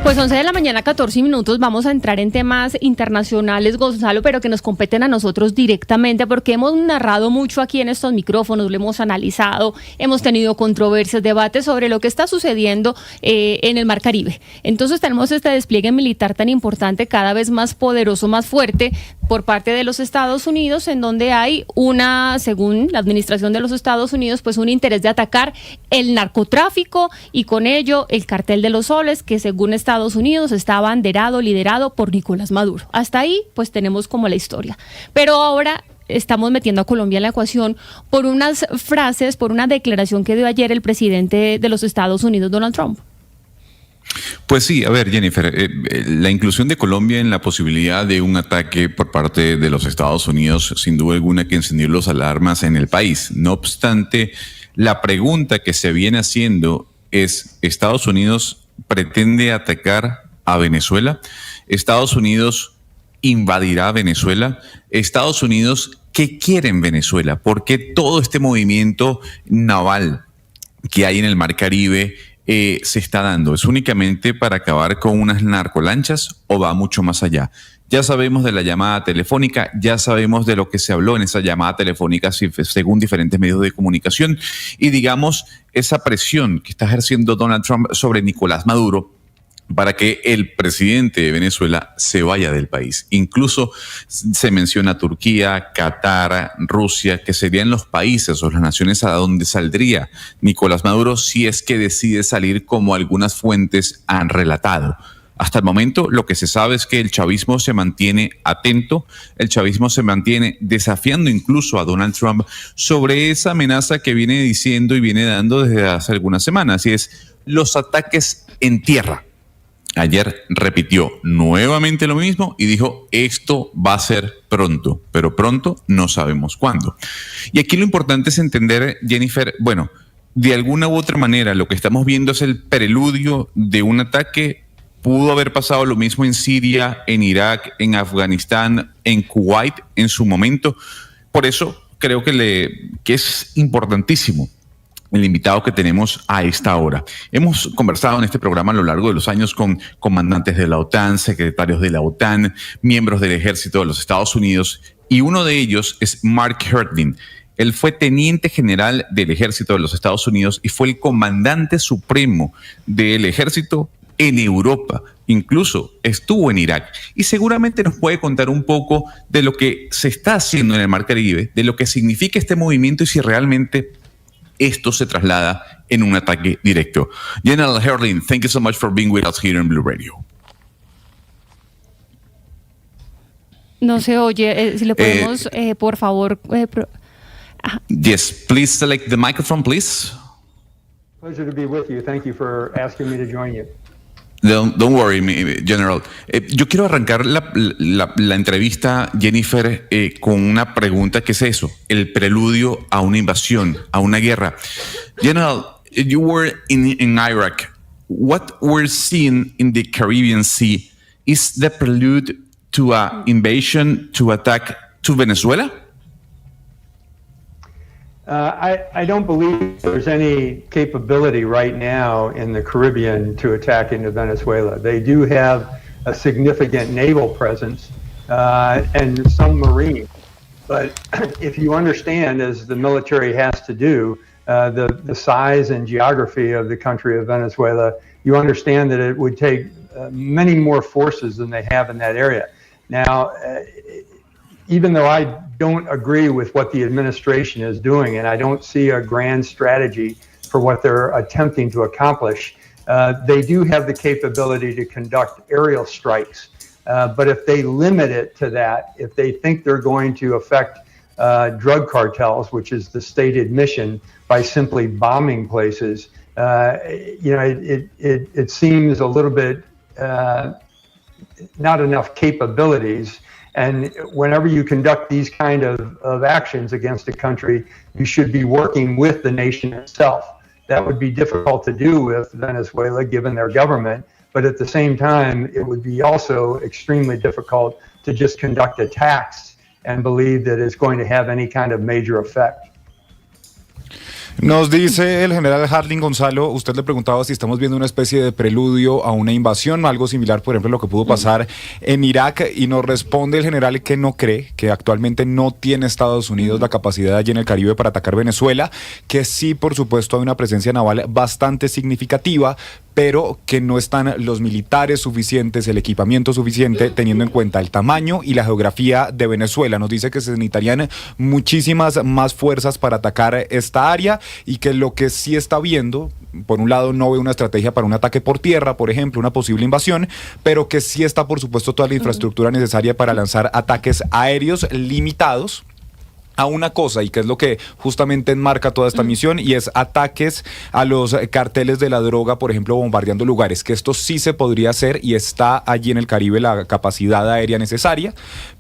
Pues 11 de la mañana, 14 minutos, vamos a entrar en temas internacionales, Gonzalo, pero que nos competen a nosotros directamente, porque hemos narrado mucho aquí en estos micrófonos, lo hemos analizado, hemos tenido controversias, debates sobre lo que está sucediendo en el Mar Caribe. Entonces tenemos este despliegue militar tan importante, cada vez más poderoso, más fuerte, por parte de los Estados Unidos, en donde hay según la administración de los Estados Unidos, pues un interés de atacar el narcotráfico y con ello el cartel de los soles, que según Estados Unidos está abanderado, liderado por Nicolás Maduro. Hasta ahí, pues tenemos como la historia. Pero ahora estamos metiendo a Colombia en la ecuación por unas frases, por una declaración que dio ayer el presidente de los Estados Unidos, Donald Trump. Pues sí, a ver, Jennifer, la inclusión de Colombia en la posibilidad de un ataque por parte de los Estados Unidos, sin duda alguna que encendió las alarmas en el país. No obstante, la pregunta que se viene haciendo es, ¿Estados Unidos pretende atacar a Venezuela? ¿Estados Unidos invadirá Venezuela? ¿Estados Unidos qué quiere en Venezuela? ¿Por qué todo este movimiento naval que hay en el Mar Caribe se está dando? ¿Es únicamente para acabar con unas narcolanchas o va mucho más allá? Ya sabemos de la llamada telefónica, ya sabemos de lo que se habló en esa llamada telefónica según diferentes medios de comunicación y digamos esa presión que está ejerciendo Donald Trump sobre Nicolás Maduro para que el presidente de Venezuela se vaya del país. Incluso se menciona Turquía, Qatar, Rusia, que serían los países o las naciones a donde saldría Nicolás Maduro si es que decide salir, como algunas fuentes han relatado. Hasta el momento lo que se sabe es que el chavismo se mantiene atento, el chavismo se mantiene desafiando incluso a Donald Trump sobre esa amenaza que viene diciendo y viene dando desde hace algunas semanas, y es los ataques en tierra. Ayer repitió nuevamente lo mismo y dijo, esto va a ser pronto, pero pronto no sabemos cuándo. Y aquí lo importante es entender, Jennifer, bueno, de alguna u otra manera lo que estamos viendo es el preludio de un ataque. Pudo haber pasado lo mismo en Siria, en Irak, en Afganistán, en Kuwait en su momento. Por eso creo que es importantísimo el invitado que tenemos a esta hora. Hemos conversado en este programa a lo largo de los años con comandantes de la OTAN, secretarios de la OTAN, miembros del ejército de los Estados Unidos, y uno de ellos es Mark Hertling. Él fue teniente general del ejército de los Estados Unidos y fue el comandante supremo del ejército en Europa, incluso estuvo en Irak, y seguramente nos puede contar un poco de lo que se está haciendo en el Mar Caribe, de lo que significa este movimiento y si realmente esto se traslada en un ataque directo. General Hertling, thank you so much for being with us here in Blue Radio. No se oye, si le podemos, por favor... Yes, please select the microphone, please. Pleasure to be with you. Thank you for asking me to join you. Don't worry, General. Yo quiero arrancar la entrevista, Jennifer, con una pregunta que es eso, el preludio a una invasión, a una guerra. General, you were in Iraq. What we're seeing in the Caribbean Sea is the prelude to an invasion, to attack to Venezuela? I don't believe there's any capability right now in the Caribbean to attack into Venezuela. They do have a significant naval presence and some marine. But if you understand, as the military has to do, the size and geography of the country of Venezuela, you understand that it would take many more forces than they have in that area. Now, even though I don't agree with what the administration is doing, and I don't see a grand strategy for what they're attempting to accomplish, they do have the capability to conduct aerial strikes. But if they limit it to that, if they think they're going to affect drug cartels, which is the stated mission, by simply bombing places, it seems a little bit not enough capabilities. And whenever you conduct these kind of actions against a country, you should be working with the nation itself. That would be difficult to do with Venezuela, given their government. But at the same time, it would be also extremely difficult to just conduct attacks and believe that it's going to have any kind of major effect. Nos dice el general Harding Gonzalo, usted le preguntaba si estamos viendo una especie de preludio a una invasión, algo similar, por ejemplo, a lo que pudo pasar en Irak, y nos responde el general que no cree, que actualmente no tiene Estados Unidos la capacidad allí en el Caribe para atacar Venezuela, que sí, por supuesto, hay una presencia naval bastante significativa, pero que no están los militares suficientes, el equipamiento suficiente, teniendo en cuenta el tamaño y la geografía de Venezuela. Nos dice que se necesitarían muchísimas más fuerzas para atacar esta área, y que lo que sí está viendo, por un lado, no ve una estrategia para un ataque por tierra, por ejemplo, una posible invasión, pero que sí está, por supuesto, toda la infraestructura necesaria para lanzar ataques aéreos limitados a una cosa, y que es lo que justamente enmarca toda esta misión, y es ataques a los carteles de la droga, por ejemplo, bombardeando lugares, que esto sí se podría hacer y está allí en el Caribe la capacidad aérea necesaria,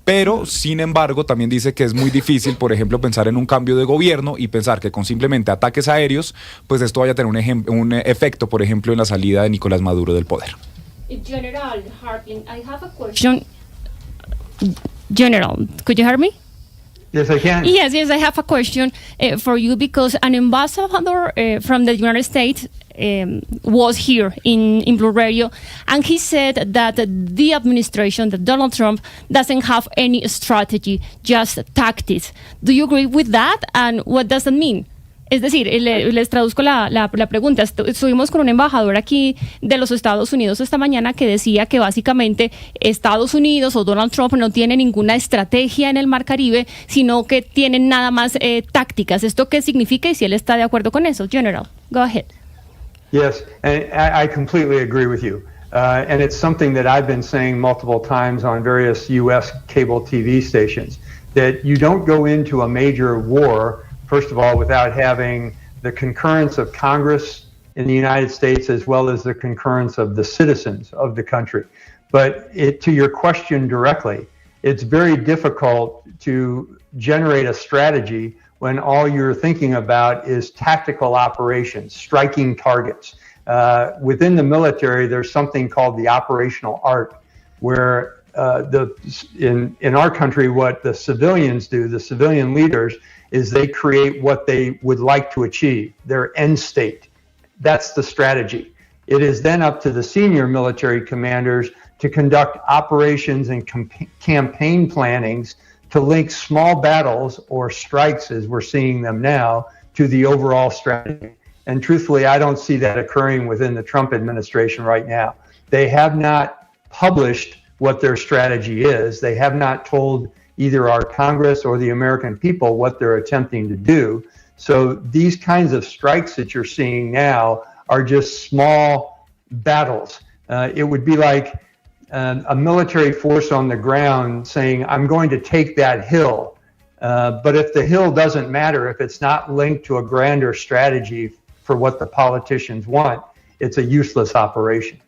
pero sin embargo también dice que es muy difícil, por ejemplo, pensar en un cambio de gobierno y pensar que con simplemente ataques aéreos, pues esto vaya a tener un efecto, por ejemplo, en la salida de Nicolás Maduro del poder. General Hartling, I have a question. General, could you hear me? Yes, I can. Yes, I have a question for you, because an ambassador from the United States was here in Blue Radio, and he said that the administration, that Donald Trump, doesn't have any strategy, just tactics. Do you agree with that? And what does that mean? Es decir, les traduzco la pregunta. Estuvimos con un embajador aquí de los Estados Unidos esta mañana que decía que básicamente Estados Unidos o Donald Trump no tiene ninguna estrategia en el Mar Caribe, sino que tienen nada más tácticas. ¿Esto qué significa y si él está de acuerdo con eso? General, go ahead. Yes, and I completely agree with you. And it's something that I've been saying multiple times on various U.S. cable TV stations, that you don't go into a major war, first of all, without having the concurrence of Congress in the United States, as well as the concurrence of the citizens of the country. But to your question directly, it's very difficult to generate a strategy when all you're thinking about is tactical operations, striking targets. Within the military, there's something called the operational art, where in our country, what the civilians do, the civilian leaders, is they create what they would like to achieve, their end state. That's the strategy. It is then up to the senior military commanders to conduct operations and campaign plannings to link small battles or strikes, as we're seeing them now, to the overall strategy. And truthfully, I don't see that occurring within the Trump administration right now. They have not published what their strategy is. They have not told either our Congress or the American people what they're attempting to do. So these kinds of strikes that you're seeing now are just small battles. It would be like a military force on the ground saying, I'm going to take that hill. But if the hill doesn't matter, if it's not linked to a grander strategy for what the politicians want, it's a useless operation.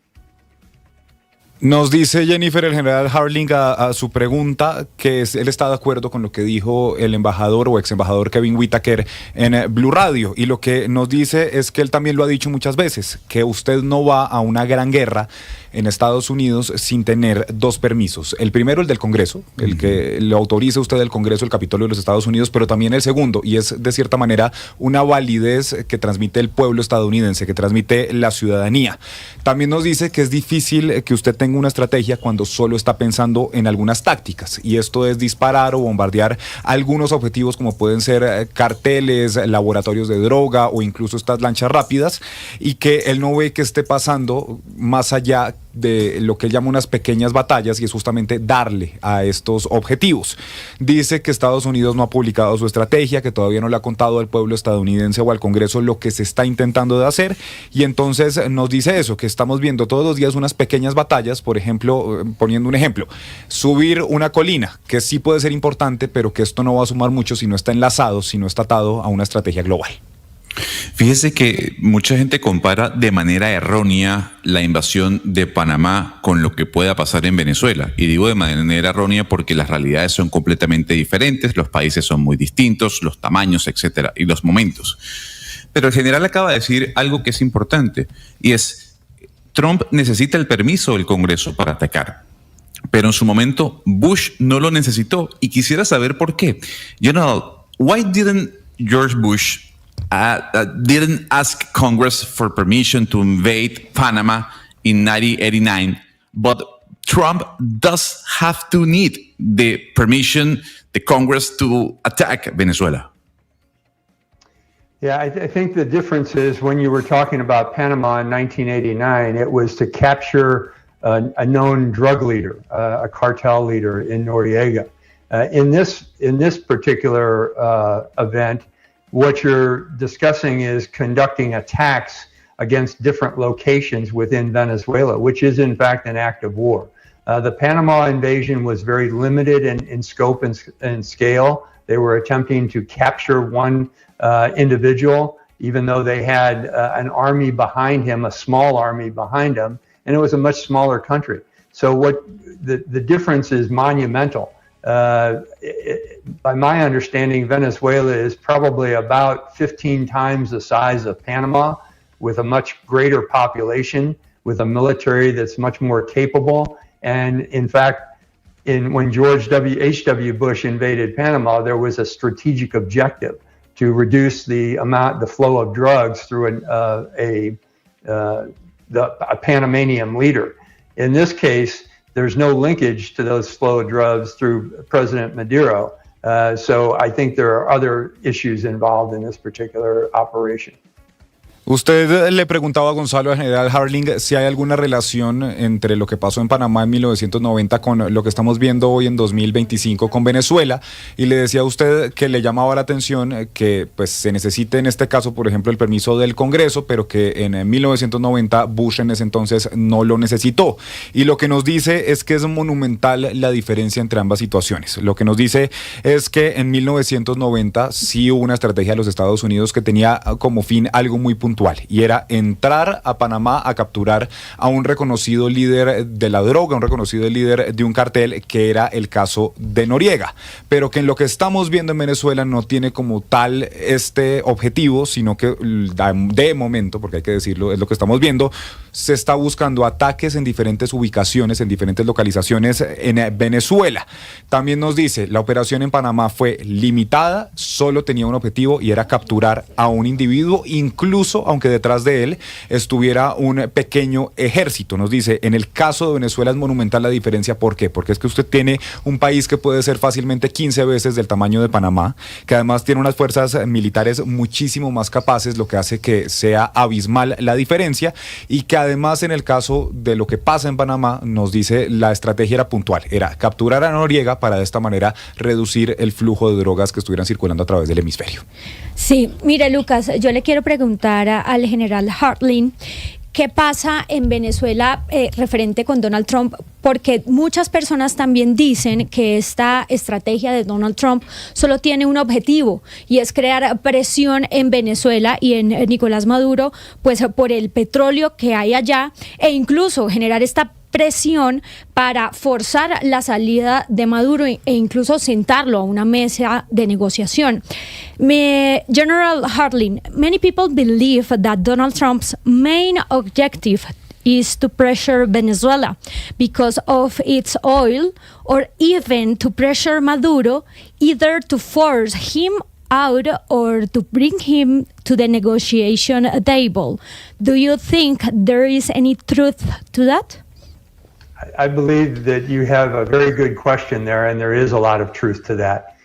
Nos dice Jennifer, el general Harding, a su pregunta, que él está de acuerdo con lo que dijo el embajador o ex embajador Kevin Whitaker en Blue Radio, y lo que nos dice es que él también lo ha dicho muchas veces, que usted no va a una gran guerra en Estados Unidos sin tener dos permisos. El primero, el del Congreso, el que le autoriza a usted el Congreso, el Capitolio de los Estados Unidos, pero también el segundo, y es de cierta manera una validez que transmite el pueblo estadounidense, que transmite la ciudadanía. También nos dice que es difícil que usted tenga una estrategia cuando solo está pensando en algunas tácticas, y esto es disparar o bombardear algunos objetivos como pueden ser carteles, laboratorios de droga o incluso estas lanchas rápidas, y que él no ve que esté pasando más allá de lo que él llama unas pequeñas batallas, y es justamente darle a estos objetivos. Dice que Estados Unidos no ha publicado su estrategia, que todavía no le ha contado al pueblo estadounidense o al Congreso lo que se está intentando de hacer, y entonces nos dice eso, que estamos viendo todos los días unas pequeñas batallas. Por ejemplo, poniendo un ejemplo, subir una colina, que sí puede ser importante, pero que esto no va a sumar mucho si no está enlazado, si no está atado a una estrategia global. Fíjese que mucha gente compara de manera errónea la invasión de Panamá con lo que pueda pasar en Venezuela. Y digo de manera errónea porque las realidades son completamente diferentes, los países son muy distintos, los tamaños, etcétera, y los momentos. Pero el general acaba de decir algo que es importante, y es: Trump necesita el permiso del Congreso para atacar. Pero en su momento Bush no lo necesitó, y quisiera saber por qué. General, why didn't George Bush didn't ask Congress for permission to invade Panama in 1989, but Trump does have to need the permission, the Congress, to attack Venezuela. Yeah, I think the difference is when you were talking about Panama in 1989, it was to capture a known drug leader, a cartel leader in Noriega. In this particular event, what you're discussing is conducting attacks against different locations within Venezuela, which is in fact an act of war. The Panama invasion was very limited in scope and scale. They were attempting to capture one individual, even though they had an army behind him, a small army behind him, and it was a much smaller country. So what the difference is monumental. By my understanding, Venezuela is probably about 15 times the size of Panama, with a much greater population, with a military that's much more capable. And in fact, when George H.W. Bush invaded Panama, there was a strategic objective to reduce the flow of drugs through a Panamanian leader. In this case, there's no linkage to those flow of drugs through President Maduro. So I think there are other issues involved in this particular operation. Usted le preguntaba a Gonzalo, al general Harling, si hay alguna relación entre lo que pasó en Panamá en 1990 con lo que estamos viendo hoy en 2025 con Venezuela, y le decía a usted que le llamaba la atención que pues se necesite en este caso, por ejemplo, el permiso del Congreso, pero que en 1990 Bush en ese entonces no lo necesitó. Y lo que nos dice es que es monumental la diferencia entre ambas situaciones. Lo que nos dice es que en 1990 sí hubo una estrategia de los Estados Unidos que tenía como fin algo muy puntual, y era entrar a Panamá a capturar a un reconocido líder de la droga, un reconocido líder de un cartel, que era el caso de Noriega, pero que en lo que estamos viendo en Venezuela no tiene como tal este objetivo, sino que de momento, porque hay que decirlo, es lo que estamos viendo, se está buscando ataques en diferentes ubicaciones, en diferentes localizaciones en Venezuela. También nos dice, la operación en Panamá fue limitada, solo tenía un objetivo y era capturar a un individuo, incluso aunque detrás de él estuviera un pequeño ejército. Nos dice, en el caso de Venezuela es monumental la diferencia. ¿Por qué? Porque es que usted tiene un país que puede ser fácilmente 15 veces del tamaño de Panamá, que además tiene unas fuerzas militares muchísimo más capaces, lo que hace que sea abismal la diferencia, y que además en el caso de lo que pasa en Panamá, nos dice, la estrategia era puntual, era capturar a Noriega para de esta manera reducir el flujo de drogas que estuvieran circulando a través del hemisferio. Sí, mire Lucas, yo le quiero preguntar al general Harling, ¿qué pasa en Venezuela referente con Donald Trump? Porque muchas personas también dicen que esta estrategia de Donald Trump solo tiene un objetivo, y es crear presión en Venezuela y en Nicolás Maduro, pues por el petróleo que hay allá, e incluso generar esta presión para forzar la salida de Maduro e incluso sentarlo a una mesa de negociación. General Harling, many people believe that Donald Trump's main objective is to pressure Venezuela because of its oil, or even to pressure Maduro, either to force him out or to bring him to the negotiation table. Do you think there is any truth to that? I believe that you have a very good question there, and there is a lot of truth to that.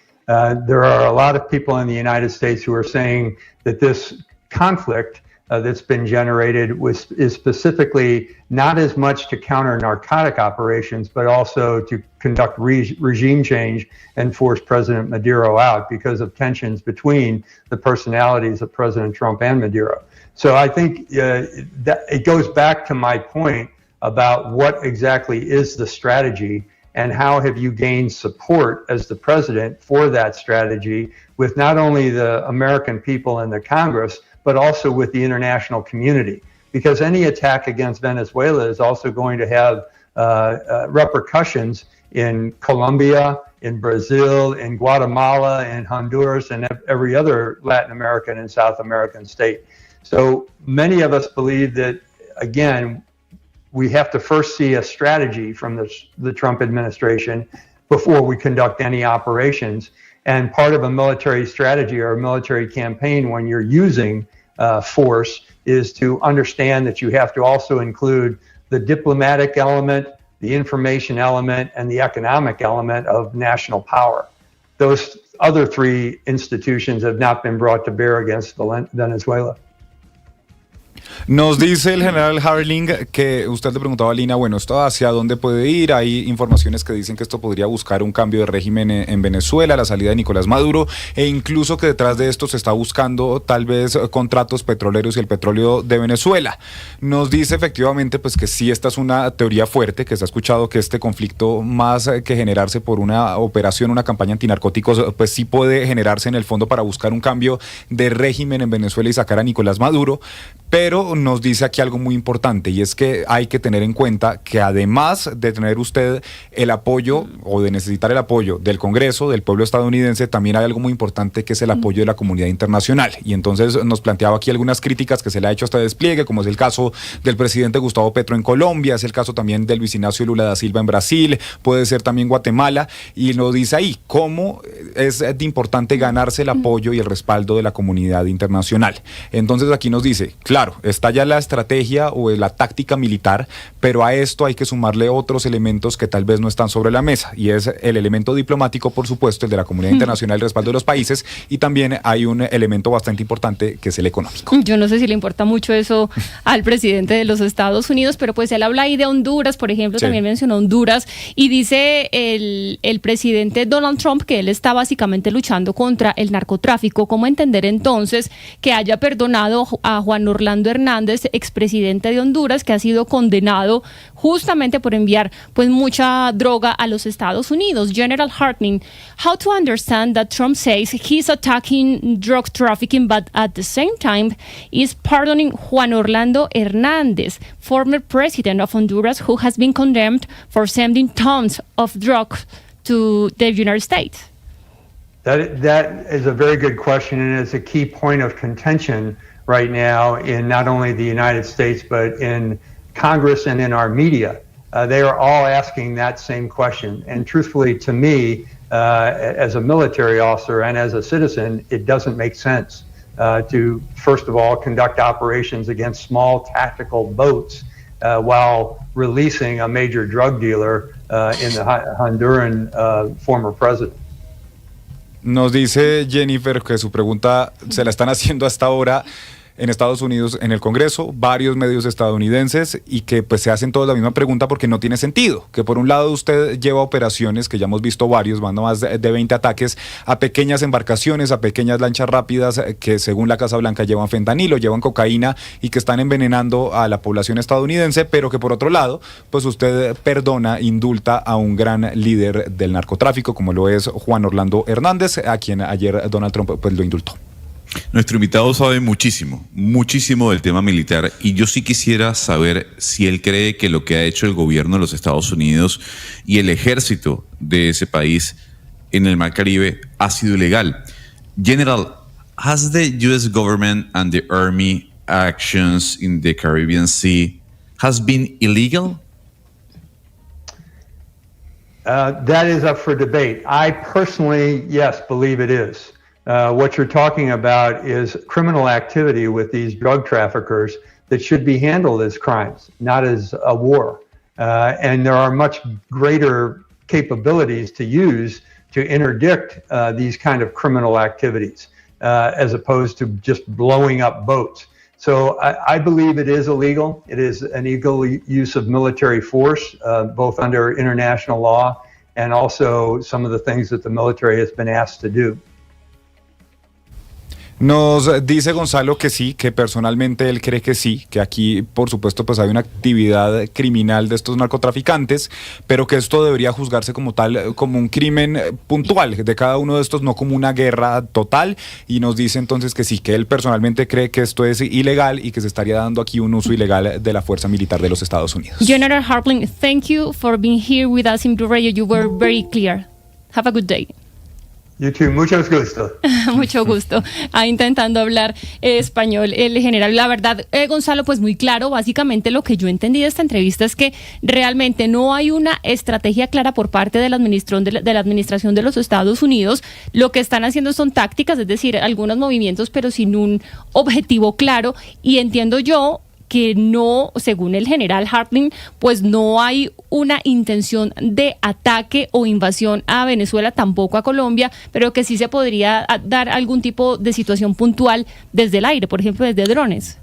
There are a lot of people in the United States who are saying that this conflict that's been generated is specifically not as much to counter narcotic operations, but also to conduct regime change and force President Maduro out because of tensions between the personalities of President Trump and Maduro. So I think that it goes back to my point about what exactly is the strategy, and how have you gained support as the president for that strategy with not only the American people and the Congress, but also with the international community. Because any attack against Venezuela is also going to have repercussions in Colombia, in Brazil, in Guatemala, in Honduras, and every other Latin American and South American state. So many of us believe that, again, we have to first see a strategy from the Trump administration before we conduct any operations. And part of a military strategy or a military campaign when you're using force is to understand that you have to also include the diplomatic element, the information element, and the economic element of national power. Those other three institutions have not been brought to bear against Venezuela. Nos dice el general Harling que usted le preguntaba a Lina, bueno, ¿esto hacia dónde puede ir? Hay informaciones que dicen que esto podría buscar un cambio de régimen en Venezuela, la salida de Nicolás Maduro, e incluso que detrás de esto se está buscando tal vez contratos petroleros y el petróleo de Venezuela. Nos dice efectivamente pues que sí, esta es una teoría fuerte, que se ha escuchado que este conflicto, más que generarse por una operación, una campaña antinarcóticos, pues sí puede generarse en el fondo para buscar un cambio de régimen en Venezuela y sacar a Nicolás Maduro. Pero nos dice aquí algo muy importante, y es que hay que tener en cuenta que además de tener usted el apoyo o de necesitar el apoyo del Congreso, del pueblo estadounidense, también hay algo muy importante que es el apoyo de la comunidad internacional. Y entonces nos planteaba aquí algunas críticas que se le ha hecho a este despliegue, como es el caso del presidente Gustavo Petro en Colombia, es el caso también del Luis Ignacio Lula da Silva en Brasil, puede ser también Guatemala, y nos dice ahí cómo es de importante ganarse el apoyo y el respaldo de la comunidad internacional. Entonces aquí nos dice, claro, está ya la estrategia o la táctica militar, pero a esto hay que sumarle otros elementos que tal vez no están sobre la mesa, y es el elemento diplomático, por supuesto, el de la comunidad internacional, el respaldo de los países, y también hay un elemento bastante importante que es el económico. Yo no sé si le importa mucho eso al presidente de los Estados Unidos, pero pues él habla ahí de Honduras, por ejemplo, sí. También mencionó Honduras, y dice el presidente Donald Trump que él está básicamente luchando contra el narcotráfico. ¿Cómo entender entonces que haya perdonado a Juan Orlando Hernández, expresidente de Honduras, que ha sido condenado justamente por enviar pues mucha droga a los Estados Unidos? General Hartling, how to understand that Trump says he's attacking drug trafficking, but at the same time is pardoning Juan Orlando Hernández, former president of Honduras, who has been condemned for sending tons of drugs to the United States? That is a very good question, and it's a key point of contention right now in not only the United States, but in Congress and in our media. They are all asking that same question. And truthfully, to me, as a military officer and as a citizen, it doesn't make sense to, first of all, conduct operations against small tactical boats while releasing a major drug dealer in the Honduran former president. Nos dice Jennifer que su pregunta se la están haciendo hasta ahora en Estados Unidos, en el Congreso, varios medios estadounidenses, y que pues se hacen todos la misma pregunta porque no tiene sentido. Que por un lado usted lleva operaciones, que ya hemos visto varios, van a más de 20 ataques a pequeñas embarcaciones, a pequeñas lanchas rápidas que según la Casa Blanca llevan fentanilo, llevan cocaína y que están envenenando a la población estadounidense, pero que por otro lado, pues usted perdona, indulta a un gran líder del narcotráfico como lo es Juan Orlando Hernández, a quien ayer Donald Trump pues lo indultó. Nuestro invitado sabe muchísimo del tema militar, y yo sí quisiera saber si él cree que lo que ha hecho el gobierno de los Estados Unidos y el ejército de ese país en el Mar Caribe ha sido ilegal. General, has the U.S. government and the Army actions in the Caribbean Sea has been illegal? That is up for debate. I personally, yes, believe it is. What you're talking about is criminal activity with these drug traffickers that should be handled as crimes, not as a war. And there are much greater capabilities to use to interdict these kind of criminal activities as opposed to just blowing up boats. So I believe it is illegal. It is an illegal use of military force, both under international law and also some of the things that the military has been asked to do. Nos dice Gonzalo que sí, que personalmente él cree que sí, que aquí por supuesto pues hay una actividad criminal de estos narcotraficantes, pero que esto debería juzgarse como tal, como un crimen puntual de cada uno de estos, no como una guerra total, y nos dice entonces que sí, que él personalmente cree que esto es ilegal y que se estaría dando aquí un uso ilegal de la fuerza militar de los Estados Unidos. General Hartling, thank you for being here with us in Blue Radio. You were very clear. Have a good day. You too. Muchos gustos. Mucho gusto. Intentando hablar español el general. La verdad, Gonzalo, pues muy claro. Básicamente lo que yo entendí de esta entrevista es que realmente no hay una estrategia clara por parte de la administración de los Estados Unidos. Lo que están haciendo son tácticas, es decir, algunos movimientos, pero sin un objetivo claro. Y entiendo yo que no, según el general Hartling, pues no hay una intención de ataque o invasión a Venezuela, tampoco a Colombia, pero que sí se podría dar algún tipo de situación puntual desde el aire, por ejemplo, desde drones.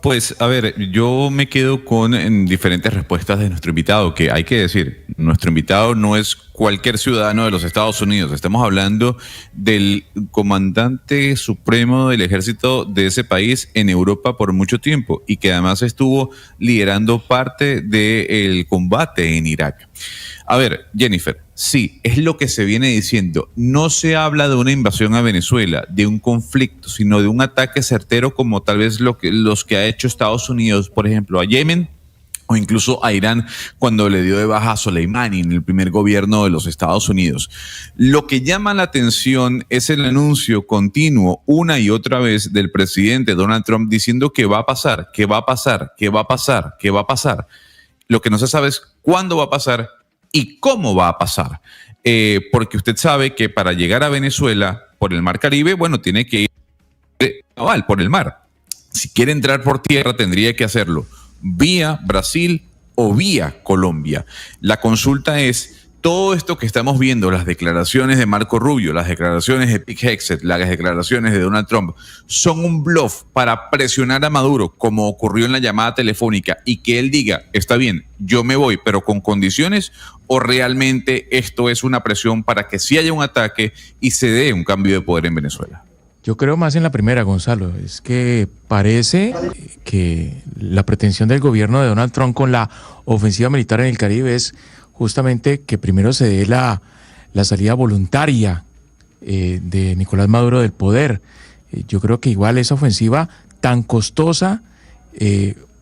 Pues, a ver, yo me quedo con diferentes respuestas de nuestro invitado, que hay que decir, nuestro invitado no es cualquier ciudadano de los Estados Unidos, estamos hablando del comandante supremo del ejército de ese país en Europa por mucho tiempo y que además estuvo liderando parte del combate en Irak. A ver, Jennifer, sí, es lo que se viene diciendo. No se habla de una invasión a Venezuela, de un conflicto, sino de un ataque certero como tal vez los que ha hecho Estados Unidos, por ejemplo, a Yemen o incluso a Irán cuando le dio de baja a Soleimani en el primer gobierno de los Estados Unidos. Lo que llama la atención es el anuncio continuo una y otra vez del presidente Donald Trump diciendo que va a pasar, que va a pasar, que va a pasar, que va a pasar. Lo que no se sabe es cuándo va a pasar y cómo va a pasar. Porque usted sabe que para llegar a Venezuela por el Mar Caribe, bueno, tiene que ir por el mar. Si quiere entrar por tierra, tendría que hacerlo vía Brasil o vía Colombia. La consulta es, todo esto que estamos viendo, las declaraciones de Marco Rubio, las declaraciones de Pete Hegseth, las declaraciones de Donald Trump, son un bluff para presionar a Maduro, como ocurrió en la llamada telefónica, y que él diga, está bien, yo me voy, pero con condiciones, o realmente esto es una presión para que sí haya un ataque y se dé un cambio de poder en Venezuela. Yo creo más en la primera, Gonzalo. Es que parece que la pretensión del gobierno de Donald Trump con la ofensiva militar en el Caribe es justamente que primero se dé la salida voluntaria de Nicolás Maduro del poder. Yo creo que igual esa ofensiva tan costosa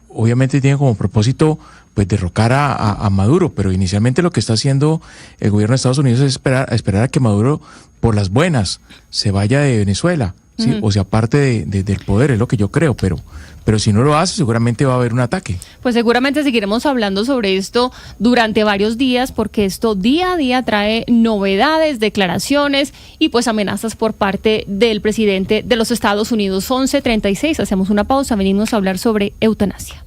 obviamente tiene como propósito pues derrocar a Maduro, pero inicialmente lo que está haciendo el gobierno de Estados Unidos es esperar a que Maduro por las buenas se vaya de Venezuela, ¿sí? O sea, aparte del poder, es lo que yo creo, pero si no lo hace, seguramente va a haber un ataque. Pues seguramente seguiremos hablando sobre esto durante varios días, porque esto día a día trae novedades, declaraciones y pues amenazas por parte del presidente de los Estados Unidos. 11:36, hacemos una pausa, venimos a hablar sobre eutanasia.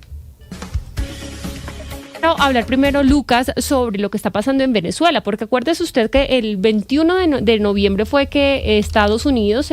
Quiero hablar primero, Lucas, sobre lo que está pasando en Venezuela, porque acuérdese usted que el 21 de noviembre fue que Estados Unidos,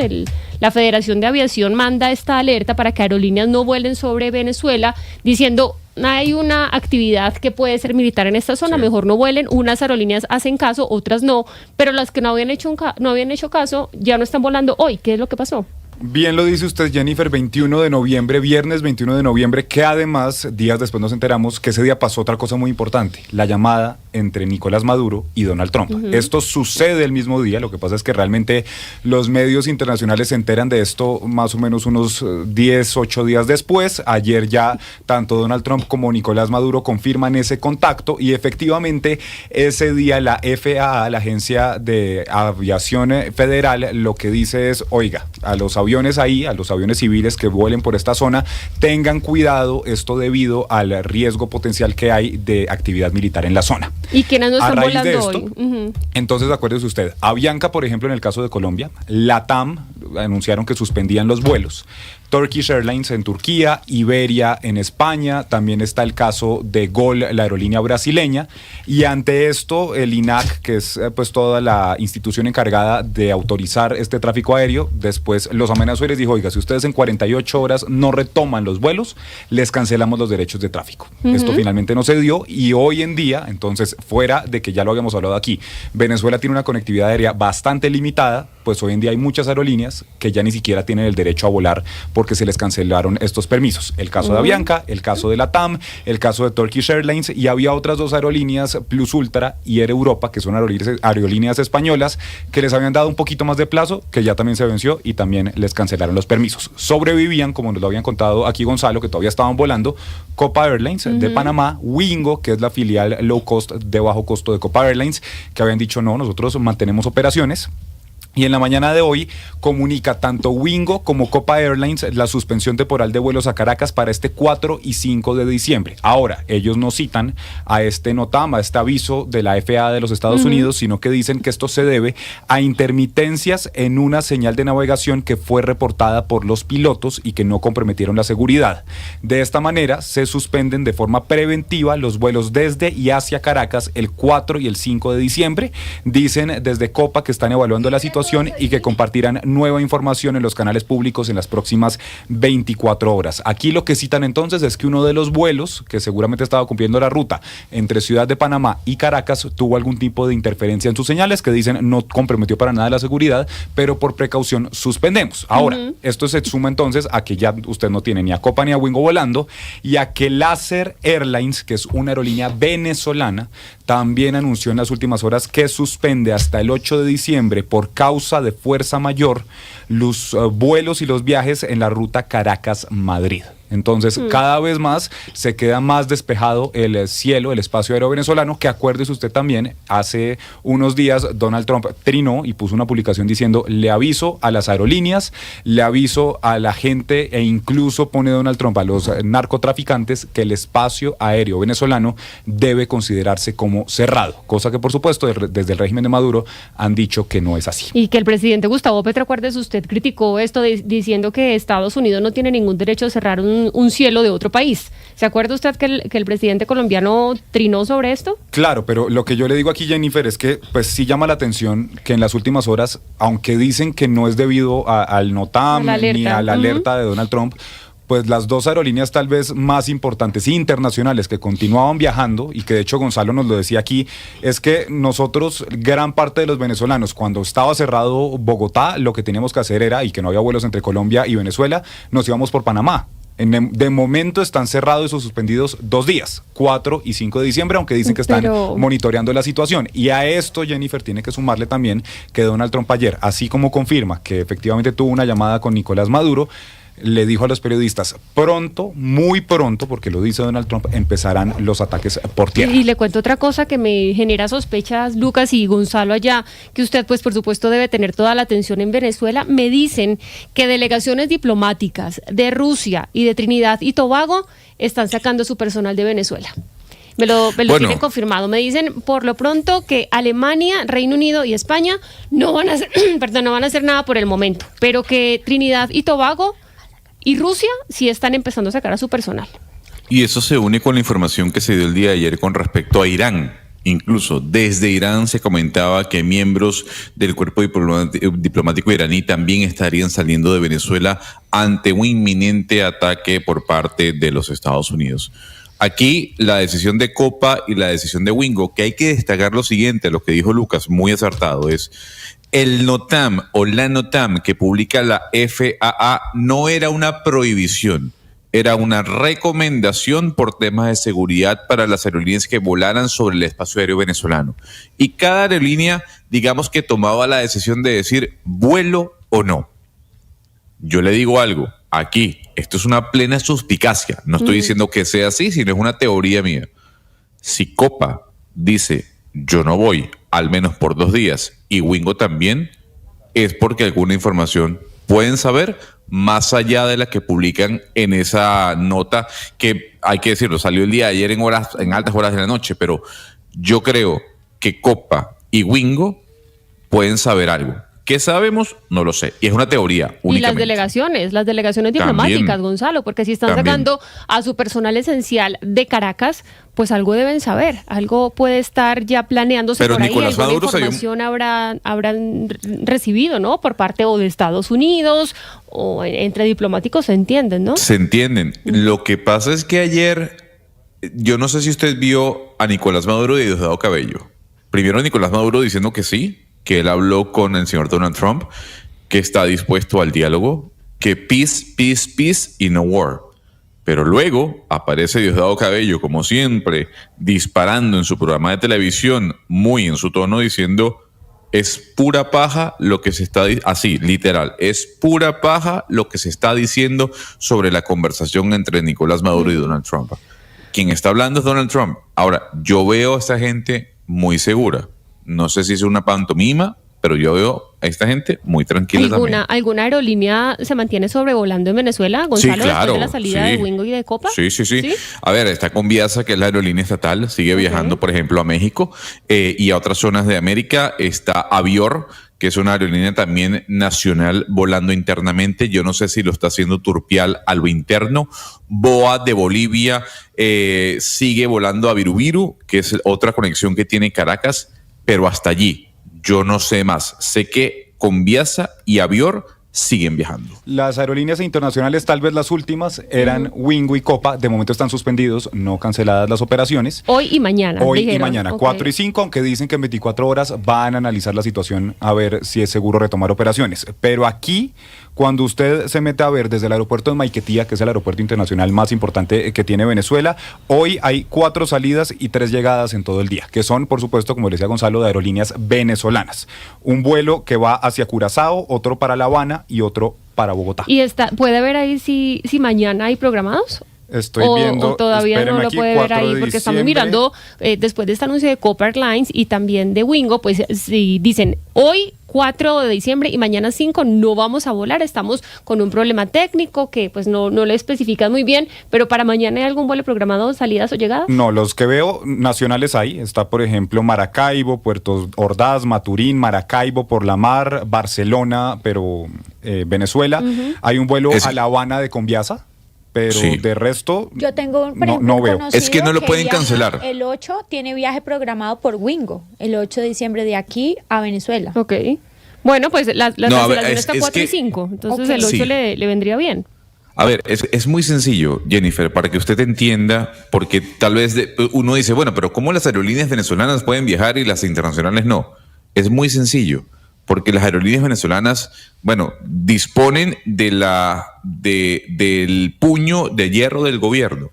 la Federación de Aviación, manda esta alerta para que aerolíneas no vuelen sobre Venezuela, diciendo hay una actividad que puede ser militar en esta zona, sí, mejor no vuelen. Unas aerolíneas hacen caso, otras no, pero las que no habían hecho caso ya no están volando hoy. ¿Qué es lo que pasó? Bien lo dice usted, Jennifer, 21 de noviembre, viernes 21 de noviembre, que además, días después nos enteramos que ese día pasó otra cosa muy importante, la llamada entre Nicolás Maduro y Donald Trump. Esto sucede el mismo día, lo que pasa es que realmente los medios internacionales se enteran de esto más o menos unos 8 días después. Ayer ya tanto Donald Trump como Nicolás Maduro confirman ese contacto y efectivamente ese día la FAA, la Agencia de Aviación Federal, lo que dice es, oiga, a los aviones civiles que vuelen por esta zona, tengan cuidado, esto debido al riesgo potencial que hay de actividad militar en la zona. ¿Y quiénes no están volando de esto, hoy? Entonces, acuérdese usted, Avianca, por ejemplo, en el caso de Colombia, LATAM anunciaron que suspendían los vuelos. Turkish Airlines en Turquía, Iberia en España, también está el caso de Gol, la aerolínea brasileña, y ante esto el INAC, que es pues toda la institución encargada de autorizar este tráfico aéreo, después los amenazó y les dijo, oiga, si ustedes en 48 horas no retoman los vuelos, les cancelamos los derechos de tráfico. Esto finalmente no se dio y hoy en día, entonces, fuera de que ya lo habíamos hablado aquí, Venezuela tiene una conectividad aérea bastante limitada, pues hoy en día hay muchas aerolíneas que ya ni siquiera tienen el derecho a volar porque se les cancelaron estos permisos. El caso de Avianca, el caso de LATAM, el caso de Turkish Airlines, y había otras dos aerolíneas, Plus Ultra y Air Europa, que son aerolíneas españolas, que les habían dado un poquito más de plazo, que ya también se venció y también les cancelaron los permisos. Sobrevivían, como nos lo habían contado aquí Gonzalo, que todavía estaban volando, Copa Airlines de Panamá, Wingo, que es la filial low cost de bajo costo de Copa Airlines, que habían dicho no, nosotros mantenemos operaciones. Y en la mañana de hoy comunica tanto Wingo como Copa Airlines la suspensión temporal de vuelos a Caracas para este 4 y 5 de diciembre. Ahora, ellos no citan a este NOTAM, a este aviso de la FAA de los Estados Unidos, sino que dicen que esto se debe a intermitencias en una señal de navegación que fue reportada por los pilotos y que no comprometieron la seguridad. De esta manera, se suspenden de forma preventiva los vuelos desde y hacia Caracas el 4 y el 5 de diciembre. Dicen desde Copa que están evaluando la situación y que compartirán nueva información en los canales públicos en las próximas 24 horas. Aquí lo que citan entonces es que uno de los vuelos, que seguramente estaba cumpliendo la ruta entre Ciudad de Panamá y Caracas, tuvo algún tipo de interferencia en sus señales, que dicen no comprometió para nada la seguridad, pero por precaución suspendemos. Ahora, esto se suma entonces a que ya usted no tiene ni a Copa ni a Wingo volando, y a que Laser Airlines, que es una aerolínea venezolana, también anunció en las últimas horas que suspende hasta el 8 de diciembre por causa de fuerza mayor los vuelos y los viajes en la ruta Caracas-Madrid. Entonces, cada vez más se queda más despejado el cielo, el espacio aéreo venezolano, que acuérdese usted también, hace unos días Donald Trump trinó y puso una publicación diciendo: le aviso a las aerolíneas, le aviso a la gente, e incluso pone Donald Trump a los narcotraficantes que el espacio aéreo venezolano debe considerarse como cerrado, cosa que por supuesto desde el régimen de Maduro han dicho que no es así. Y que el presidente Gustavo Petro, acuérdese usted, criticó esto diciendo que Estados Unidos no tiene ningún derecho a cerrar un cielo de otro país. ¿Se acuerda usted que el presidente colombiano trinó sobre esto? Claro, pero lo que yo le digo aquí, Jennifer, es que pues sí llama la atención que en las últimas horas, aunque dicen que no es debido al NOTAM ni a la alerta de Donald Trump, pues las dos aerolíneas tal vez más importantes internacionales que continuaban viajando, y que de hecho Gonzalo nos lo decía aquí, es que nosotros, gran parte de los venezolanos, cuando estaba cerrado Bogotá, lo que teníamos que hacer era, y que no había vuelos entre Colombia y Venezuela, nos íbamos por Panamá. De momento están cerrados o suspendidos 2 días, 4 y 5 de diciembre, aunque dicen que están monitoreando la situación. Y a esto, Jennifer, tiene que sumarle también que Donald Trump ayer, así como confirma que efectivamente tuvo una llamada con Nicolás Maduro, le dijo a los periodistas: pronto, muy pronto, porque lo dice Donald Trump, empezarán los ataques por tierra. Y le cuento otra cosa que me genera sospechas, Lucas y Gonzalo allá, que usted pues por supuesto debe tener toda la atención en Venezuela. Me dicen que delegaciones diplomáticas de Rusia y de Trinidad y Tobago están sacando su personal de Venezuela. Me lo tienen confirmado. Me dicen por lo pronto que Alemania, Reino Unido y España no van a hacer, no van a hacer nada por el momento, pero que Trinidad y Tobago y Rusia sí están empezando a sacar a su personal. Y eso se une con la información que se dio el día de ayer con respecto a Irán. Incluso desde Irán se comentaba que miembros del cuerpo diplomático iraní también estarían saliendo de Venezuela ante un inminente ataque por parte de los Estados Unidos. Aquí la decisión de Copa y la decisión de Wingo, que hay que destacar lo siguiente, lo que dijo Lucas, muy acertado, es: el NOTAM o la NOTAM que publica la FAA no era una prohibición, era una recomendación por temas de seguridad para las aerolíneas que volaran sobre el espacio aéreo venezolano. Y cada aerolínea, digamos que tomaba la decisión de decir vuelo o no. Yo le digo algo, aquí, esto es una plena suspicacia, no estoy diciendo que sea así, sino es una teoría mía. Si Copa dice yo no voy, al menos por 2 días, y Wingo también, es porque alguna información pueden saber más allá de la que publican en esa nota, que hay que decirlo, salió el día de ayer en altas horas de la noche, pero yo creo que Copa y Wingo pueden saber algo. ¿Qué sabemos? No lo sé. Y es una teoría únicamente. Y las delegaciones diplomáticas, también, Gonzalo, porque si están sacando a su personal esencial de Caracas, pues algo deben saber, algo puede estar ya planeándose. Pero por ahí, Nicolás Maduro información habrán recibido, ¿no? Por parte o de Estados Unidos o entre diplomáticos, se entienden, ¿no? Se entienden. Lo que pasa es que ayer, yo no sé si usted vio a Nicolás Maduro y a Diosdado Cabello. Primero Nicolás Maduro diciendo que sí, que él habló con el señor Donald Trump, que está dispuesto al diálogo, que peace, peace, peace y no war. Pero luego aparece Diosdado Cabello, como siempre, disparando en su programa de televisión, muy en su tono, diciendo: es pura paja lo que se está así, literal, es pura paja lo que se está diciendo sobre la conversación entre Nicolás Maduro y Donald Trump. Quien está hablando es Donald Trump. Ahora, yo veo a esta gente muy segura. No sé si es una pantomima, pero yo veo a esta gente muy tranquila también. ¿Alguna aerolínea se mantiene sobrevolando en Venezuela, Gonzalo, Sí, claro, después de la salida sí. de Wingo y de Copa? Sí. A ver, está Conviasa, que es la aerolínea estatal, sigue viajando, por ejemplo, a México y a otras zonas de América. Está Avior, que es una aerolínea también nacional volando internamente. Yo no sé si lo está haciendo Turpial a lo interno. BOA de Bolivia sigue volando a Virubiru, que es otra conexión que tiene Caracas, pero hasta allí. Yo no sé más. Sé que Conviasa y Avior siguen viajando. Las aerolíneas internacionales, tal vez las últimas, eran Wingo y Copa. De momento están suspendidos, no canceladas las operaciones. Hoy y mañana. Hoy dijeron. y mañana, 4 y 5, aunque dicen que en 24 horas van a analizar la situación a ver si es seguro retomar operaciones. Pero aquí, cuando usted se mete a ver desde el aeropuerto de Maiquetía, que es el aeropuerto internacional más importante que tiene Venezuela, hoy hay 4 salidas y 3 llegadas en todo el día, que son, por supuesto, como le decía Gonzalo, de aerolíneas venezolanas. Un vuelo que va hacia Curazao, otro para La Habana y otro para Bogotá. ¿Y puede ver ahí si mañana hay programados? Estoy viendo, o todavía no lo aquí, puede ver 4 ahí, de porque estamos diciembre. mirando, después de este anuncio de Copa Airlines y también de Wingo, pues si dicen hoy 4 de diciembre y mañana 5 no vamos a volar, estamos con un problema técnico que pues no le especifican muy bien, pero para mañana ¿hay algún vuelo programado, salidas o llegadas? No, los que veo nacionales hay, está por ejemplo Maracaibo, Puerto Ordaz, Maturín, Maracaibo por la mar, Barcelona, pero Venezuela. Hay un vuelo a La Habana de Conviasa, pero Sí. de resto Yo tengo, por no ejemplo, un veo. conocido Es que no lo pueden viaja cancelar. El 8 tiene viaje programado por Wingo, el 8 de diciembre de aquí a Venezuela. Ok. Bueno, pues la No, a ver, cancelación está es 4 y que- 5, entonces Ok. el 8 Sí. le vendría bien. A ver, es muy sencillo, Jennifer, para que usted entienda, porque tal vez uno dice, bueno, pero ¿cómo las aerolíneas venezolanas pueden viajar y las internacionales no? Es muy sencillo, porque las aerolíneas venezolanas, bueno, disponen del puño de hierro del gobierno.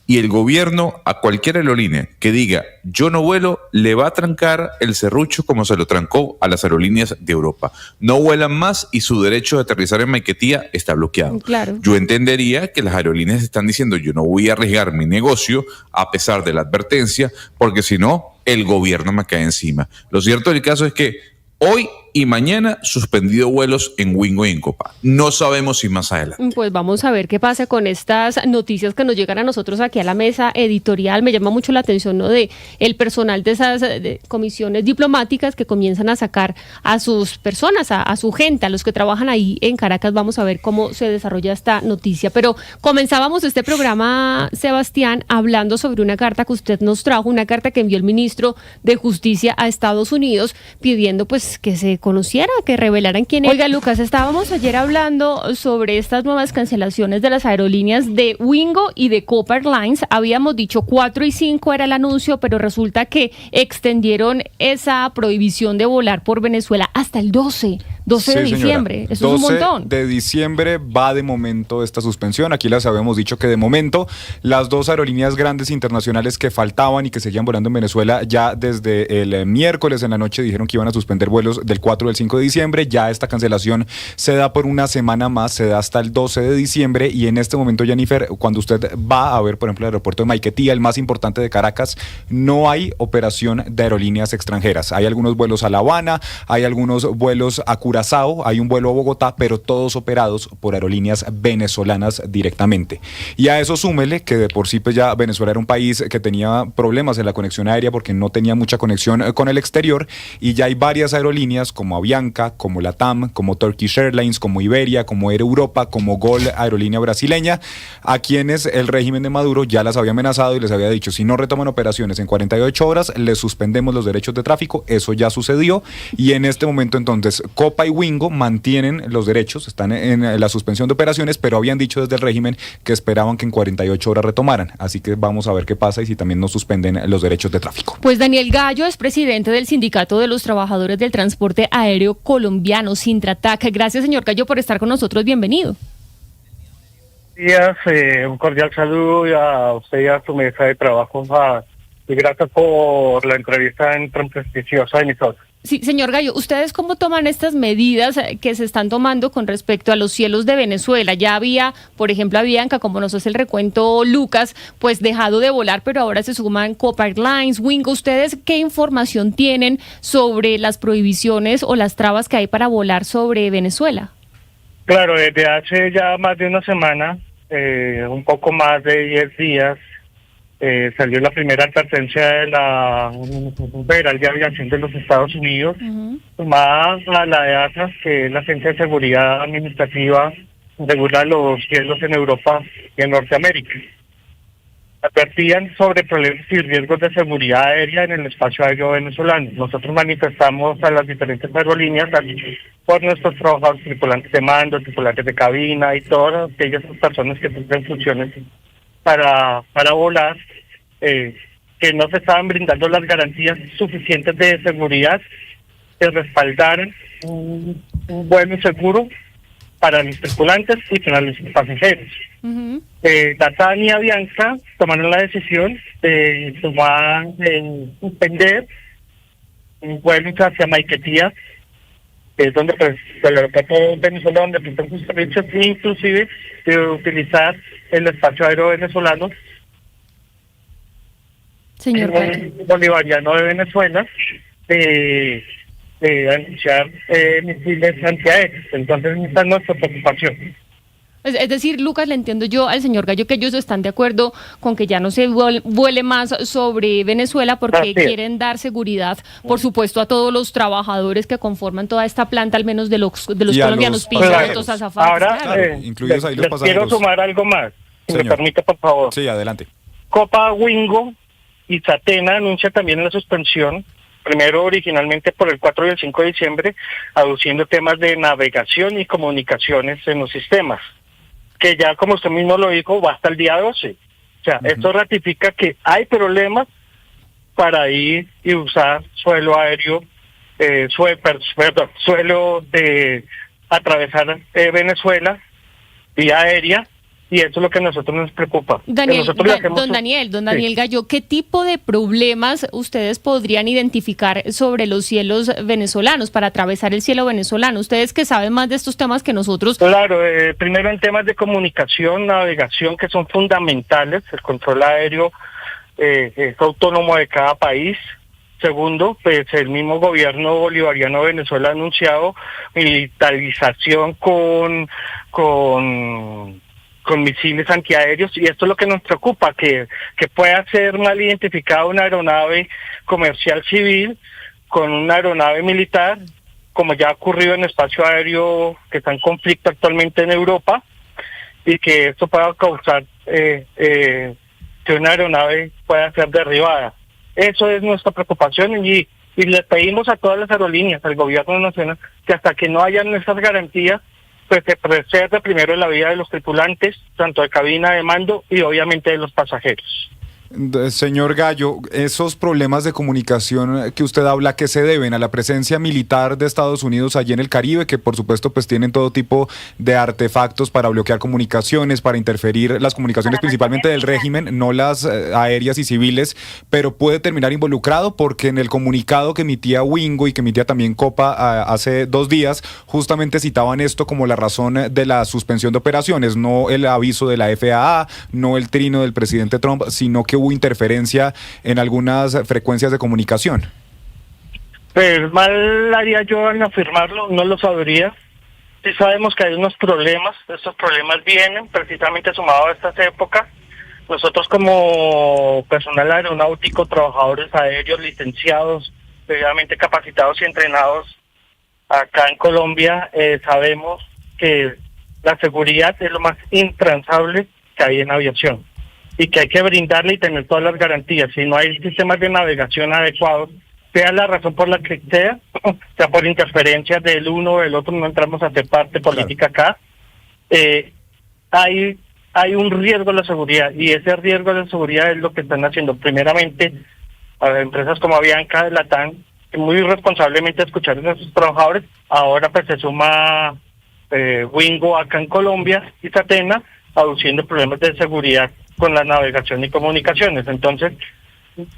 Y el gobierno a cualquier aerolínea que diga yo no vuelo, le va a trancar el serrucho como se lo trancó a las aerolíneas de Europa. No vuelan más y su derecho de aterrizar en Maiquetía está bloqueado. Claro. Yo entendería que las aerolíneas están diciendo yo no voy a arriesgar mi negocio a pesar de la advertencia, porque si no, el gobierno me cae encima. Lo cierto del caso es que hoy y mañana suspendido vuelos en Wingo y en Copa. No sabemos si más adelante. Pues vamos a ver qué pasa con estas noticias que nos llegan a nosotros aquí a la mesa editorial. Me llama mucho la atención, ¿no?, de el personal de esas comisiones diplomáticas que comienzan a sacar a sus personas, a su gente, a los que trabajan ahí en Caracas. Vamos a ver cómo se desarrolla esta noticia. Pero comenzábamos este programa, Sebastián, hablando sobre una carta que usted nos trajo, una carta que envió el ministro de Justicia a Estados Unidos pidiendo pues que se conociera, que revelaran quién es. Oiga, Lucas, estábamos ayer hablando sobre estas nuevas cancelaciones de las aerolíneas de Wingo y de Copa Airlines. Habíamos dicho 4 y 5 era el anuncio, pero resulta que extendieron esa prohibición de volar por Venezuela hasta el 12 de Sí, señora. diciembre. Eso es un 12 montón. de diciembre va de momento esta suspensión. Aquí les habíamos dicho que de momento las 2 aerolíneas grandes internacionales que faltaban y que seguían volando en Venezuela ya desde el miércoles en la noche dijeron que iban a suspender vuelos del 4 del 5 de diciembre. Ya esta cancelación se da por una semana más, se da hasta el 12 de diciembre y en este momento, Jennifer, cuando usted va a ver, por ejemplo, el aeropuerto de Maiquetía, el más importante de Caracas, no hay operación de aerolíneas extranjeras. Hay algunos vuelos a La Habana, hay algunos vuelos a Curazao, hay un vuelo a Bogotá, pero todos operados por aerolíneas venezolanas directamente. Y a eso súmele que de por sí pues ya Venezuela era un país que tenía problemas en la conexión aérea porque no tenía mucha conexión con el exterior y ya hay varias aerolíneas como Avianca, como LATAM, como Turkish Airlines, como Iberia, como Air Europa, como Gol, aerolínea brasileña, a quienes el régimen de Maduro ya las había amenazado y les había dicho si no retoman operaciones en 48 horas, les suspendemos los derechos de tráfico. Eso ya sucedió y en este momento entonces Copa y Wingo mantienen los derechos, están en la suspensión de operaciones, pero habían dicho desde el régimen que esperaban que en 48 horas retomaran. Así que vamos a ver qué pasa y si también no suspenden los derechos de tráfico. Pues Daniel Gallo es presidente del Sindicato de los Trabajadores del Transporte Aéreo Colombiano, Sintratac. Gracias, señor Gallo, por estar con nosotros. Bienvenido. Días, un cordial saludo a usted y a su mesa de trabajo. Y gracias por la entrevista en tan prestigiosa emisora. Sí, señor Gallo, ¿ustedes cómo toman estas medidas que se están tomando con respecto a los cielos de Venezuela? Ya había, por ejemplo, Avianca, como nos hace el recuento Lucas, pues dejado de volar, pero ahora se suman Copa Airlines, Wingo. ¿Ustedes qué información tienen sobre las prohibiciones o las trabas que hay para volar sobre Venezuela? Claro, desde hace ya más de una semana, un poco más de 10 días, salió la primera advertencia de la Federal de Aviación de los Estados Unidos, sumada a la EASA, que es la Agencia de Seguridad Administrativa, regula los cielos en Europa y en Norteamérica. Advertían sobre problemas y riesgos de seguridad aérea en el espacio aéreo venezolano. Nosotros manifestamos a las diferentes aerolíneas por nuestros trabajadores, tripulantes de mando, tripulantes de cabina y todas aquellas personas que cumplen funciones para volar, que no se estaban brindando las garantías suficientes de seguridad que respaldaran un vuelo seguro para los tripulantes y para los pasajeros. TATAN y Avianca tomaron la decisión de suspender un vuelo hacia Maiquetía, que es donde pues el aeropuerto venezolano donde prestan sus servicios, inclusive de utilizar el espacio aéreo venezolano, Señor Gallo. bolivariano de Venezuela, anunciar misiles antiaéreos. Entonces esta es nuestra preocupación. Es decir, Lucas, le entiendo yo al señor Gallo que ellos están de acuerdo con que ya no se vuele más sobre Venezuela porque quieren dar seguridad, por supuesto, a todos los trabajadores que conforman toda esta planta, al menos de los colombianos, pilotos, azafatas. Ahora, claro. incluidos ahí los les pasajeros. quiero sumar algo más, si me permite, por favor. Sí, adelante. Copa, Wingo y Satena anuncia también la suspensión, primero originalmente por el 4 y el 5 de diciembre, aduciendo temas de navegación y comunicaciones en los sistemas, que ya, como usted mismo lo dijo, va hasta el día 12. O sea, esto ratifica que hay problemas para ir y usar suelo aéreo, suelo de atravesar Venezuela, vía aérea, y eso es lo que a nosotros nos preocupa. Don Daniel Gallo, ¿qué tipo de problemas ustedes podrían identificar sobre los cielos venezolanos para atravesar el cielo venezolano? Ustedes que saben más de estos temas que nosotros. Claro, primero en temas de comunicación, navegación, que son fundamentales. El control aéreo es autónomo de cada país. Segundo, pues el mismo gobierno bolivariano de Venezuela ha anunciado militarización con misiles antiaéreos, y esto es lo que nos preocupa, que pueda ser mal identificada una aeronave comercial civil con una aeronave militar, como ya ha ocurrido en el espacio aéreo que está en conflicto actualmente en Europa, y que esto pueda causar que una aeronave pueda ser derribada. Eso es nuestra preocupación, y le pedimos a todas las aerolíneas, al gobierno nacional, que hasta que no hayan estas garantías, pues se preserve primero la vida de los tripulantes, tanto de cabina, de mando y obviamente de los pasajeros. Señor Gallo, esos problemas de comunicación que usted habla, ¿que se deben a la presencia militar de Estados Unidos allí en el Caribe, que por supuesto pues tienen todo tipo de artefactos para bloquear comunicaciones, para interferir las comunicaciones principalmente del régimen, no las aéreas y civiles, pero puede terminar involucrado? Porque en el comunicado que emitía Wingo y que emitía también Copa hace 2 días, justamente citaban esto como la razón de la suspensión de operaciones, no el aviso de la FAA, no el trino del presidente Trump, sino que hubo interferencia en algunas frecuencias de comunicación. Pues mal haría yo en afirmarlo, no lo sabría. Sí sabemos que hay unos problemas, estos problemas vienen precisamente sumados a estas épocas. Nosotros como personal aeronáutico, trabajadores aéreos licenciados, previamente capacitados y entrenados acá en Colombia, sabemos que la seguridad es lo más intransable que hay en aviación, y que hay que brindarle y tener todas las garantías. Si no hay sistemas de navegación adecuados, sea la razón por la que sea por interferencias del uno o del otro, no entramos a hacer parte política acá, hay un riesgo a la seguridad, y ese riesgo a la seguridad es lo que están haciendo primeramente a empresas como Avianca, LATAM, que muy responsablemente escucharon a sus trabajadores. Ahora pues se suma Wingo acá en Colombia y Satena, aduciendo problemas de seguridad con la navegación y comunicaciones. Entonces,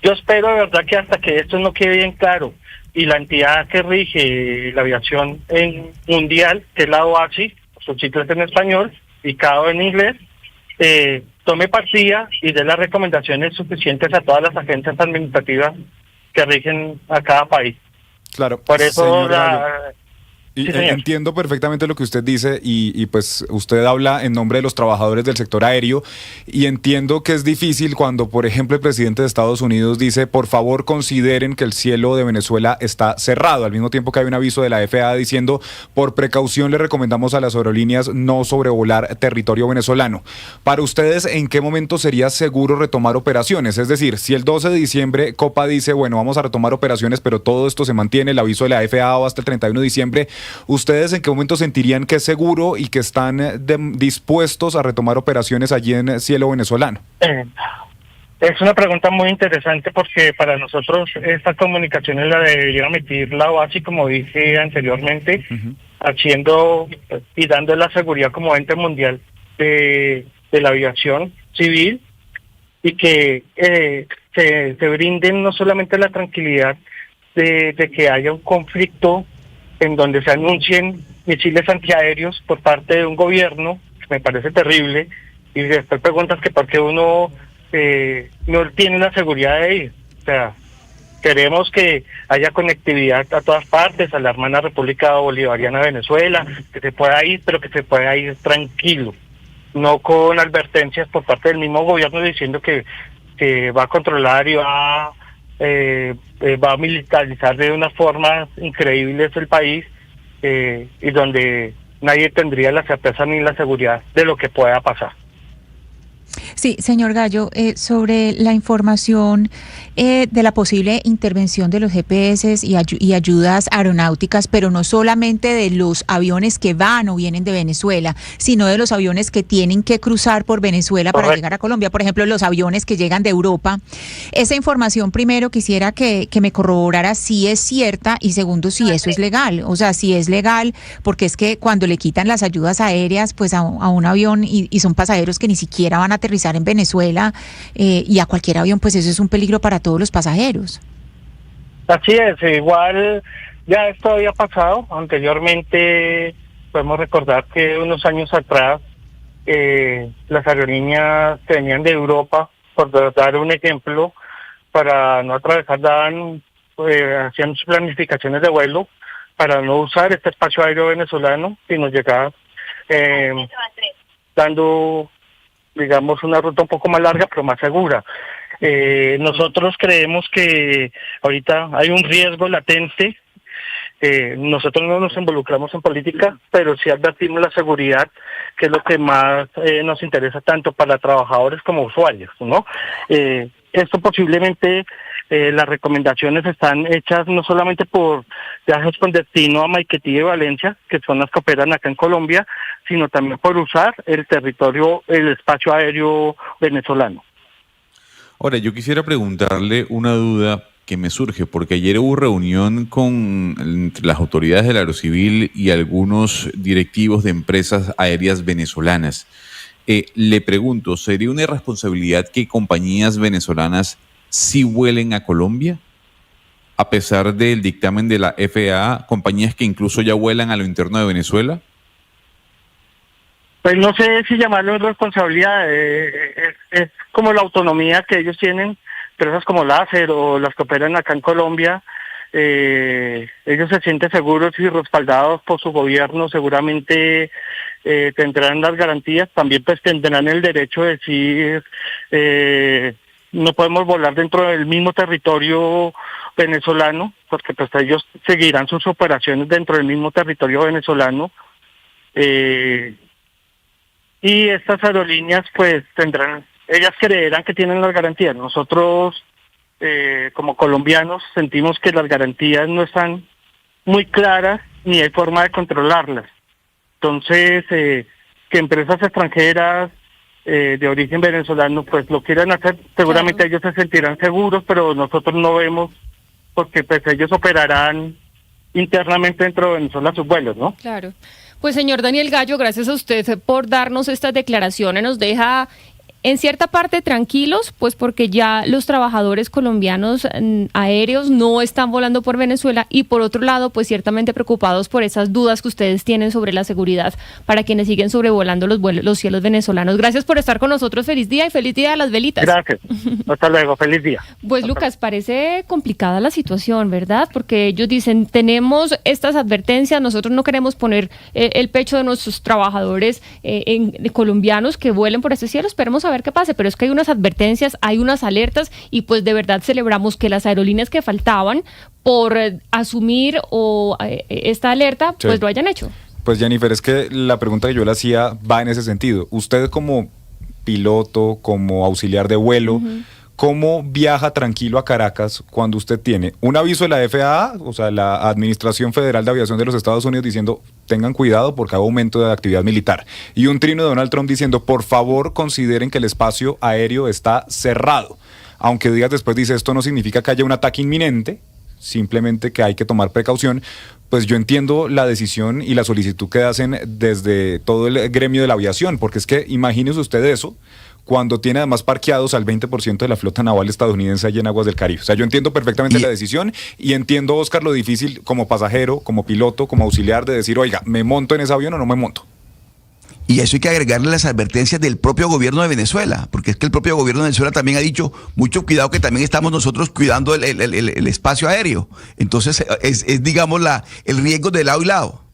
yo espero de verdad que hasta que esto no quede bien claro y la entidad que rige la aviación mundial, que es la OASI, sus siglas en español y CAO en inglés, tome partida y dé las recomendaciones suficientes a todas las agencias administrativas que rigen a cada país. Claro. Por eso señor Gallo. Y Sí, señor. entiendo perfectamente lo que usted dice y pues usted habla en nombre de los trabajadores del sector aéreo y entiendo que es difícil cuando, por ejemplo, el presidente de Estados Unidos dice, por favor consideren que el cielo de Venezuela está cerrado, al mismo tiempo que hay un aviso de la FAA diciendo, por precaución le recomendamos a las aerolíneas no sobrevolar territorio venezolano. Para ustedes, ¿en qué momento sería seguro retomar operaciones? Es decir, si el 12 de diciembre Copa dice, bueno, vamos a retomar operaciones, pero todo esto se mantiene, el aviso de la FAA va hasta el 31 de diciembre, ¿ustedes en qué momento sentirían que es seguro y que están dispuestos a retomar operaciones allí en cielo venezolano? Es una pregunta muy interesante porque para nosotros estas comunicaciones la debería emitir la OASI, como dije anteriormente, haciendo y dando la seguridad como ente mundial de la aviación civil y que se brinden no solamente la tranquilidad de que haya un conflicto en donde se anuncien misiles antiaéreos por parte de un gobierno, que me parece terrible, y después preguntas que por qué uno no tiene la seguridad de ir. O sea, queremos que haya conectividad a todas partes, a la hermana República Bolivariana de Venezuela, que se pueda ir, pero que se pueda ir tranquilo, no con advertencias por parte del mismo gobierno diciendo que va a controlar y va a militarizar de una forma increíble el país y donde nadie tendría la certeza ni la seguridad de lo que pueda pasar. Sí, señor Gallo, sobre la información de la posible intervención de los GPS y ayudas aeronáuticas, pero no solamente de los aviones que van o vienen de Venezuela, sino de los aviones que tienen que cruzar por Venezuela para llegar a Colombia, por ejemplo, los aviones que llegan de Europa. Esa información, primero, quisiera que me corroborara si es cierta y segundo, si eso es legal. O sea, si es legal, porque es que cuando le quitan las ayudas aéreas pues a un avión y son pasajeros que ni siquiera van a aterrizar en Venezuela y a cualquier avión, pues eso es un peligro para todos los pasajeros. Así es, igual ya esto había pasado anteriormente. Podemos recordar que unos años atrás las aerolíneas que venían de Europa, por dar un ejemplo, para no atravesar, hacían sus planificaciones de vuelo para no usar este espacio aéreo venezolano, sino llegar dando, digamos, una ruta un poco más larga, pero más segura. Nosotros creemos que ahorita hay un riesgo latente. Nosotros no nos involucramos en política, pero sí advertimos la seguridad, que es lo que más nos interesa tanto para trabajadores como usuarios, ¿no? Esto posiblemente, las recomendaciones están hechas no solamente por viajes con destino a Maiquetía y Valencia, que son las que operan acá en Colombia, sino también por usar el territorio, el espacio aéreo venezolano. Ahora, yo quisiera preguntarle una duda que me surge, porque ayer hubo reunión entre las autoridades del Aerocivil y algunos directivos de empresas aéreas venezolanas. Le pregunto, ¿sería una irresponsabilidad que compañías venezolanas sí vuelen a Colombia? A pesar del dictamen de la FAA, compañías que incluso ya vuelan a lo interno de Venezuela. Pues no sé si llamarlo irresponsabilidad, es como la autonomía que ellos tienen, empresas como Láser o las que operan acá en Colombia. Ellos se sienten seguros y respaldados por su gobierno, seguramente tendrán las garantías, también pues tendrán el derecho de decir no podemos volar dentro del mismo territorio venezolano, porque pues ellos seguirán sus operaciones dentro del mismo territorio venezolano. Y estas aerolíneas pues ellas creerán que tienen las garantías. Nosotros como colombianos sentimos que las garantías no están muy claras ni hay forma de controlarlas. Entonces, que empresas extranjeras de origen venezolano pues lo quieran hacer, seguramente ellos se sentirán seguros, pero nosotros no vemos, porque pues ellos operarán internamente dentro de Venezuela sus vuelos, ¿no? Claro. Pues señor Daniel Gallo, gracias a usted por darnos estas declaraciones, nos deja en cierta parte tranquilos, pues porque ya los trabajadores colombianos aéreos no están volando por Venezuela, y por otro lado, pues ciertamente preocupados por esas dudas que ustedes tienen sobre la seguridad para quienes siguen sobrevolando los cielos venezolanos. Gracias por estar con nosotros, feliz día y feliz día de las velitas. Gracias, hasta luego, feliz día. Pues Lucas, parece complicada la situación, ¿verdad? Porque ellos dicen, tenemos estas advertencias, nosotros no queremos poner el pecho de nuestros trabajadores colombianos que vuelen por este cielo, esperemos a ver qué pase, pero es que hay unas advertencias, hay unas alertas, y pues de verdad celebramos que las aerolíneas que faltaban por asumir esta alerta, Sí, pues lo hayan hecho. Pues Jennifer, es que la pregunta que yo le hacía va en ese sentido. Usted como piloto, como auxiliar de vuelo, ¿cómo viaja tranquilo a Caracas cuando usted tiene un aviso de la FAA, o sea, la Administración Federal de Aviación de los Estados Unidos, diciendo tengan cuidado porque hay aumento de actividad militar, y un trino de Donald Trump diciendo por favor consideren que el espacio aéreo está cerrado? Aunque días después dice esto no significa que haya un ataque inminente, simplemente que hay que tomar precaución. Pues yo entiendo la decisión y la solicitud que hacen desde todo el gremio de la aviación, porque es que imagínese usted eso cuando tiene además parqueados al 20% de la flota naval estadounidense allí en aguas del Caribe. O sea, yo entiendo perfectamente la decisión y entiendo, Oscar, lo difícil como pasajero, como piloto, como auxiliar de decir, oiga, ¿me monto en ese avión o no me monto? Y eso hay que agregarle las advertencias del propio gobierno de Venezuela, porque es que el propio gobierno de Venezuela también ha dicho, mucho cuidado que también estamos nosotros cuidando el espacio aéreo. Entonces es digamos, el riesgo de lado y lado.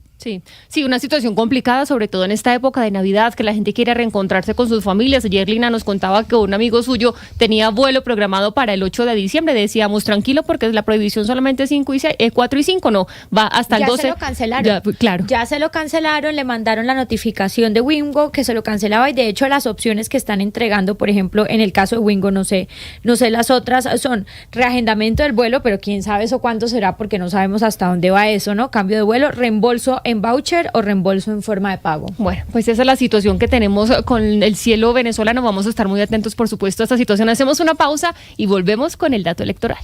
Sí, una situación complicada, sobre todo en esta época de Navidad, que la gente quiere reencontrarse con sus familias. Ayer Lina nos contaba que un amigo suyo tenía vuelo programado para el 8 de diciembre. Decíamos, tranquilo, porque la prohibición solamente 4 y 5, no, va hasta el 12. Ya se lo cancelaron. Ya, claro. Ya se lo cancelaron, le mandaron la notificación de Wingo que se lo cancelaba, y de hecho las opciones que están entregando, por ejemplo, en el caso de Wingo, no sé las otras, son reagendamiento del vuelo, pero quién sabe eso cuánto será, porque no sabemos hasta dónde va eso, ¿no? Cambio de vuelo, reembolso en voucher o reembolso en forma de pago. Bueno, pues esa es la situación que tenemos con el cielo venezolano. Vamos a estar muy atentos, por supuesto, a esta situación. Hacemos una pausa y volvemos con el dato electoral.